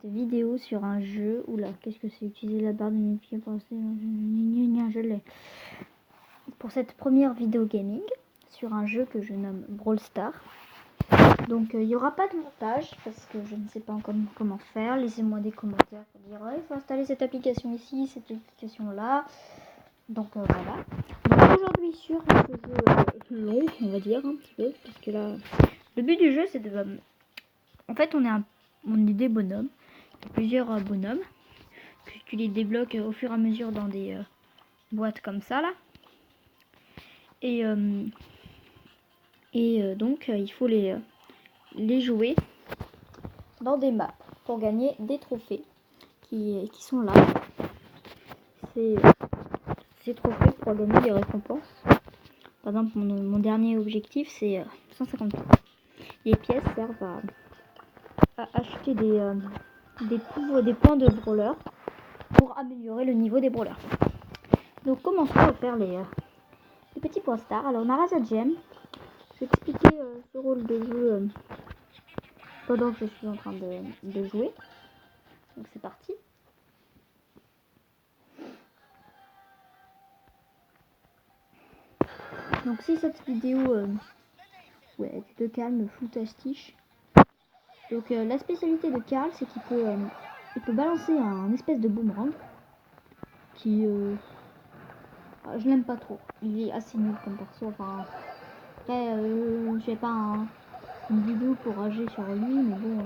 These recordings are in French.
vidéo sur un jeu. Oula, qu'est-ce que c'est? Utiliser la barre de notification pour je l'ai. Pour cette première vidéo gaming sur un jeu que je nomme Brawl Stars. Donc il n'y aura pas de montage parce que je ne sais pas encore comment faire. Laissez-moi des commentaires pour dire il faut installer cette application ici, cette application là. Donc voilà. Donc aujourd'hui sur ce jeu long, on va dire un petit peu, parce que là le but du jeu c'est de en fait on est des bonhommes, plusieurs bonhommes que tu les débloques au fur et à mesure dans des boîtes comme ça là. Et donc il faut les jouer dans des maps pour gagner des trophées qui sont là. Ces trophées pour gagner des récompenses. Par exemple, mon dernier objectif c'est 150 pièces. Les pièces servent à acheter des points de brawler pour améliorer le niveau des brawlers. Donc commençons à faire les petits points stars. Alors on a Razat Gem. Je vais expliquer ce rôle de jeu pendant que je suis en train de jouer. Donc c'est parti. Donc si cette vidéo ouais, de Calme fantastique. Donc la spécialité de Karl c'est qu'il peut balancer un espèce de boomerang qui je l'aime pas trop. Il est assez nul comme perso. Enfin après j'ai pas une vidéo pour rager sur lui mais bon.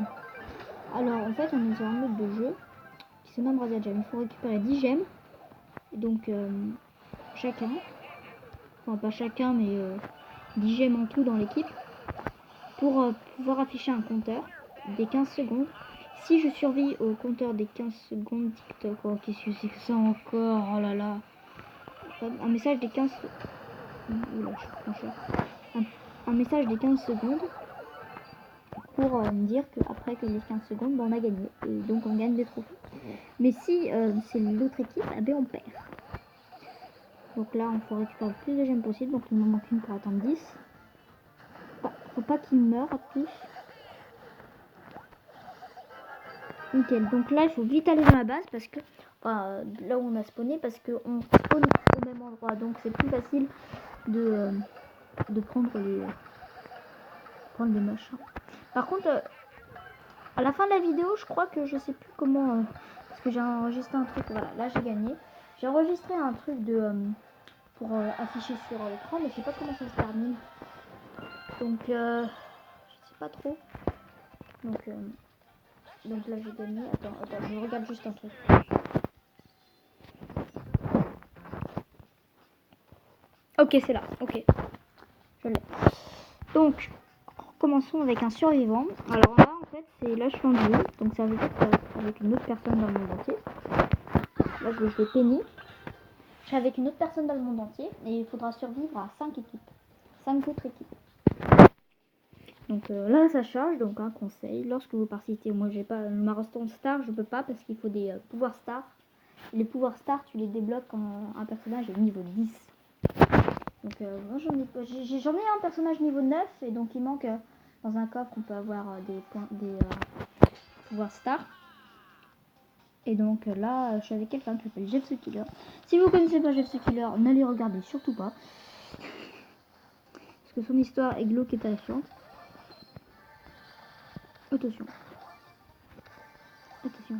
Alors en fait on est sur un mode de jeu qui se nomme Razat Gem. Il faut récupérer 10 gemmes. Et donc chacun, enfin pas chacun mais 10 gemmes en tout dans l'équipe pour pouvoir afficher un compteur des 15 secondes. Si je survis au compteur des 15 secondes TikTok, oh qu'est-ce que c'est que ça encore, oh là là, un message des 15 oula, un message des 15 secondes pour me dire qu'après que les 15 secondes on a gagné et donc on gagne des trophées. Mais si c'est l'autre équipe, eh bien on perd. Donc là, il faut récupérer le plus de gemmes possible. Donc il m'en manque une pour atteindre 10. Faut pas qu'ils meurent tous. Nickel. Donc là, il faut vite aller dans la base parce que là où on a spawné, parce qu'on spawn au même endroit. Donc c'est plus facile de prendre les machins. Par contre, à la fin de la vidéo, je crois que je sais plus comment... parce que j'ai enregistré un truc. Voilà, là j'ai gagné. J'ai enregistré un truc pour afficher sur l'écran, mais je sais pas comment ça se termine. Donc je sais pas trop. Donc là j'ai gagné. Attends, je regarde juste un truc. Ok, c'est là. Ok, je l'ai. Donc commençons avec un survivant. Alors là en fait c'est là je suis en duo. Donc ça veut dire qu'avec une autre personne dans le monde entier. Là je vais Penny. Je suis avec une autre personne dans le monde entier et il faudra survivre à 5 équipes. 5 autres équipes. Donc là ça charge, donc un conseil, lorsque vous participez, moi j'ai pas le marathon star, je peux pas parce qu'il faut des pouvoirs stars. Et les pouvoirs stars tu les débloques quand un personnage est niveau 10. Donc moi j'en ai un personnage niveau 9 et donc il manque dans un coffre on peut avoir des pouvoirs stars. Et donc là je suis avec quelqu'un qui s'appelle Jeff the Killer. Si vous connaissez pas Jeff the Killer, n'allez regarder surtout pas. Parce que son histoire est glauque et terrifiante. Attention. Attention.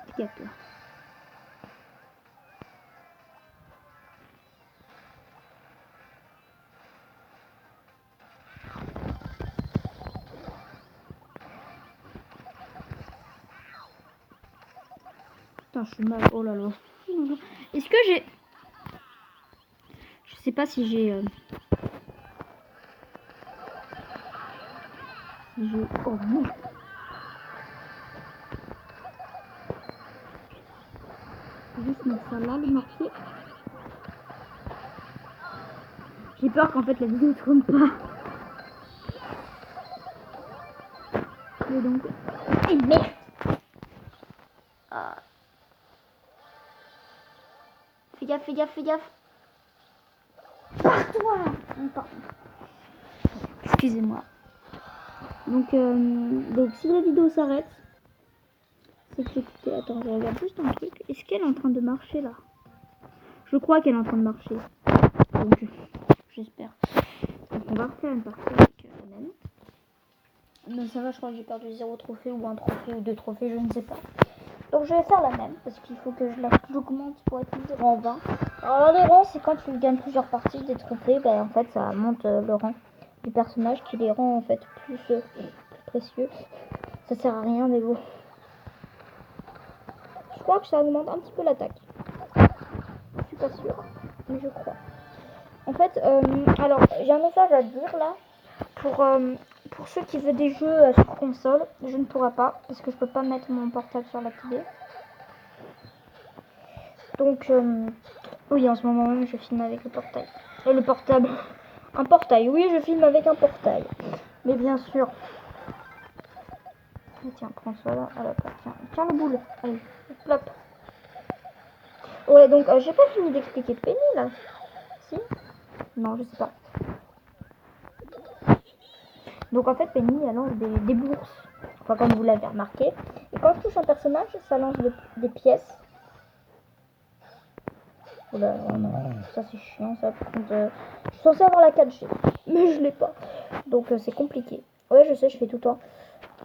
Fais gaffe toi. Putain, je suis mal. Oh là là. Est-ce que j'ai... Je sais pas si j'ai... Oh non. Je vais juste mettre ça là, le marqué. J'ai peur qu'en fait la vidéo ne tourne pas. Et donc... Et merde. Fais gaffe, fais gaffe, fais gaffe. Pars-toi. Pardon. Excusez-moi. Donc si la vidéo s'arrête, c'est que j'écoutais. Attends, je regarde juste un truc. Est-ce qu'elle est en train de marcher là? Je crois qu'elle est en train de marcher. Donc j'espère. Donc on va refaire une partie avec la même. Mais ça va, je crois que j'ai perdu 0 trophée ou un trophée ou 2 trophées, je ne sais pas. Donc je vais faire la même parce qu'il faut que j'augmente pour être plus rang 20. Alors les rangs, c'est quand tu gagnes plusieurs parties des trophées, en fait ça monte le rang du personnage qui les rend en fait plus précieux. Ça sert à rien mais bon. Je crois que ça augmente un petit peu l'attaque. Je suis pas sûre, mais je crois. En fait, alors j'ai un message à dire là pour ceux qui veulent des jeux sur console. Je ne pourrai pas parce que je peux pas mettre mon portable sur la télé. Donc oui, en ce moment même je filme avec le portail. Le portable. Un portail, oui, je filme avec un portail. Mais bien sûr. Tiens, prends ça là. Alors, tiens le boule. Allez, plop. Ouais, donc j'ai pas fini d'expliquer Penny là. Si? Non, je sais pas. Donc en fait, Penny elle lance des bourses. Enfin, comme vous l'avez remarqué. Et quand je touche un personnage, ça lance des pièces. Oula, non, ça c'est chiant, ça. Par contre, je suis censée avoir la 4G, mais je l'ai pas. Donc c'est compliqué. Ouais, je sais, je fais tout le temps.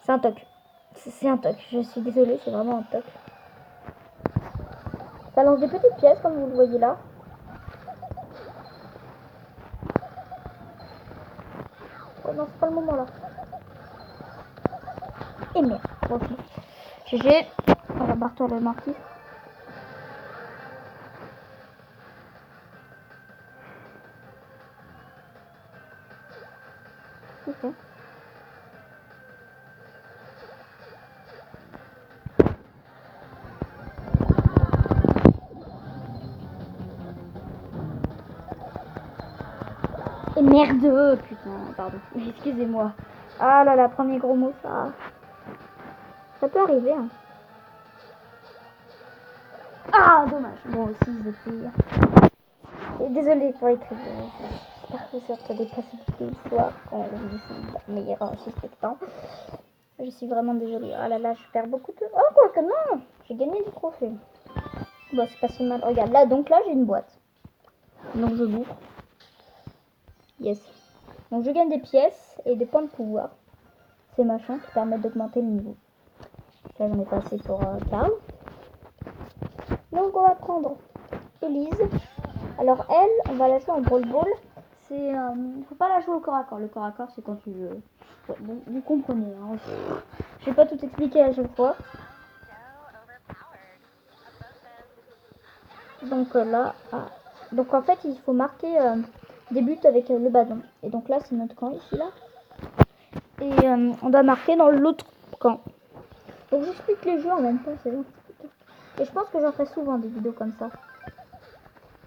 C'est un toc. C'est un toc. Je suis désolée, c'est vraiment un toc. Ça lance des petites pièces, comme vous le voyez là. Oh non, c'est pas le moment là. Et merde. Ok. GG. On va barre-toi le marquis. Ok. Et merde, putain, pardon. Excusez-moi. Ah là là, premier gros mot, ça peut arriver. Hein. Ah, dommage. Bon, aussi, ils étaient... Et désolé pour les trucs. J'espère que ça te dépasser le soir quand je décide meilleur suspectant. Je suis vraiment désolée. Ah là là, je perds beaucoup de... Oh, quoi que non. J'ai gagné du trophée. Bon, c'est pas si mal. Regarde, là, donc là, j'ai une boîte. Donc, je l'ouvre. Yes. Donc, je gagne des pièces et des points de pouvoir. Ces machins qui permettent d'augmenter le niveau. Là, j'en ai pas assez pour Carl. Donc, on va prendre Elise. Alors, elle, on va la jouer en Brawl Ball. C'est... faut pas la jouer au corps à corps. Le corps à corps, c'est quand tu veux... Ouais, bon, vous comprenez. Hein. Je vais pas tout expliquer à chaque fois. Donc là... Ah. Donc, en fait, il faut marquer des buts avec le ballon. Et donc là, c'est notre camp, ici, là. Et on doit marquer dans l'autre camp. Donc, j'explique les jeux en même temps, c'est bon. Et je pense que j'en ferai souvent des vidéos comme ça.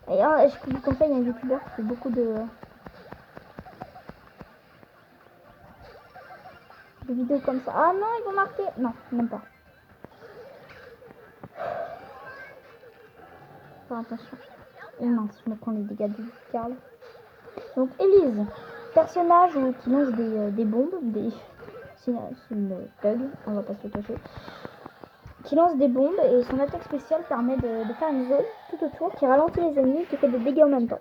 Et je vous conseille un youtubeur qui fait beaucoup de vidéos comme ça. Ah non, ils vont marquer. Non, même pas. Faire attention. Et mince, je me prends les dégâts du Carl. Donc Elise, personnage qui lance des bombes. C'est une thug, on va pas se le cacher. Qui lance des bombes et son attaque spéciale permet de faire une zone tout autour qui ralentit les ennemis et qui fait des dégâts en même temps.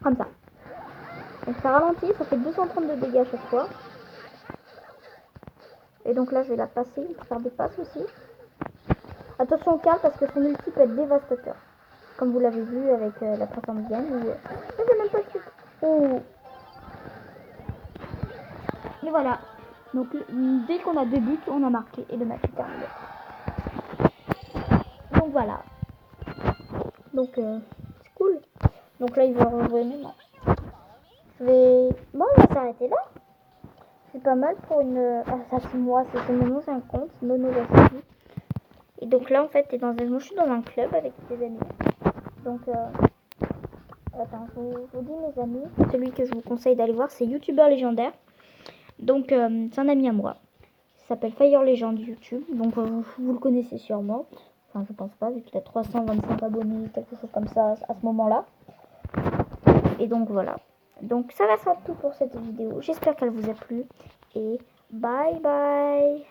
Comme ça. Donc ça ralentit, ça fait 232 dégâts à chaque fois. Et donc là je vais la passer pour faire des passes aussi. Attention au Carl parce que son ulti peut être dévastateur. Comme vous l'avez vu avec la précédente game où... j'ai même pas su... Oh. Et voilà. Donc dès qu'on a 2 buts, on a marqué et le match est terminé. Donc voilà. Donc c'est cool. Donc là il va revenir. Bon, on va s'arrêter là. C'est pas mal pour une... Ah, ça c'est moi, c'est mon nom, c'est un compte, Nono Vassili. Et donc là en fait, je suis dans un club avec des amis. Donc attends, je vous dis mes amis. Celui que je vous conseille d'aller voir, c'est YouTubeur légendaire. Donc c'est un ami à moi. Il s'appelle Fire Legend YouTube. Donc vous le connaissez sûrement. Enfin je pense pas, vu qu'il a 325 abonnés, quelque chose comme ça à ce moment-là. Et donc voilà. Donc ça va sera tout pour cette vidéo. J'espère qu'elle vous a plu et bye bye.